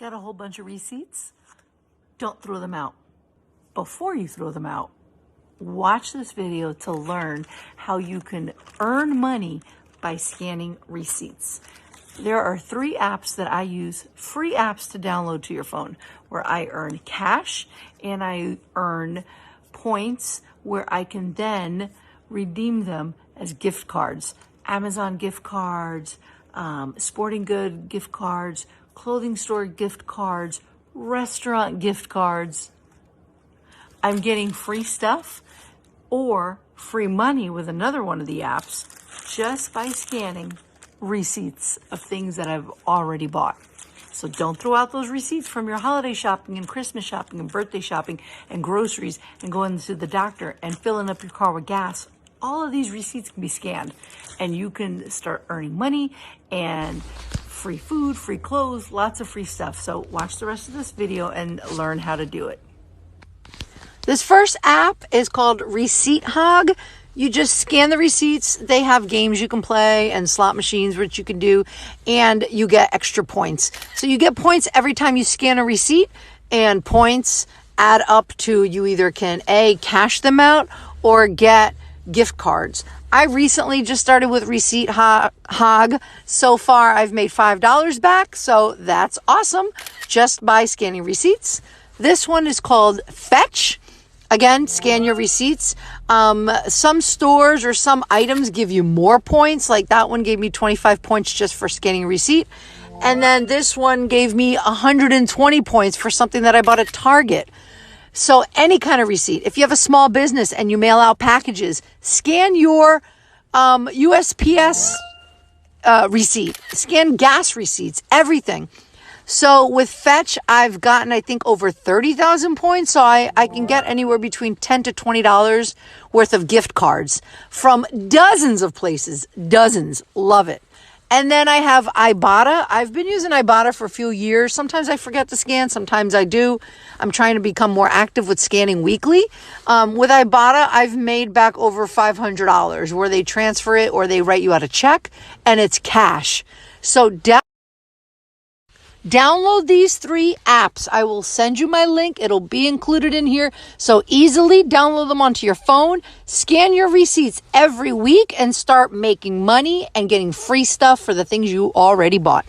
Got a whole bunch of receipts? Don't throw them out. Before you throw them out, watch this video to learn how you can earn money by scanning receipts. There are 3 apps that I use, free apps to download to your phone, where I earn cash and I earn points where I can then redeem them as gift cards. Amazon gift cards, sporting good gift cards, clothing store gift cards, restaurant gift cards. I'm getting free stuff or free money with another one of the apps just by scanning receipts of things that I've already bought. So don't throw out those receipts from your holiday shopping and Christmas shopping and birthday shopping and groceries and going to the doctor and filling up your car with gas. All of these receipts can be scanned and you can start earning money and free food, free clothes, lots of free stuff. So watch the rest of this video and learn how to do it. This first app is called Receipt Hog. You just scan the receipts. They have games you can play and slot machines, which you can do, and you get extra points. So you get points every time you scan a receipt, and points add up to you either can cash them out or get gift cards. I recently just started with Receipt Hog. So far, I've made $5 back, so that's awesome just by scanning receipts. This one is called Fetch. Again, scan your receipts. Some stores or some items give you more points. Like that one gave me 25 points just for scanning a receipt. And then this one gave me 120 points for something that I bought at Target. So any kind of receipt. If you have a small business and you mail out packages, scan your USPS receipt. Scan gas receipts, everything. So with Fetch, I've gotten, I think, over 30,000 points. So I can get anywhere between $10 to $20 worth of gift cards from dozens of places. Dozens. Love it. And then I have Ibotta. I've been using Ibotta for a few years. Sometimes I forget to scan. Sometimes I do. I'm trying to become more active with scanning weekly. With Ibotta, I've made back over $500 where they transfer it or they write you out a check and it's cash. So download these 3 apps. I will send you my link. It'll be included in here. So easily download them onto your phone, scan your receipts every week, and start making money and getting free stuff for the things you already bought.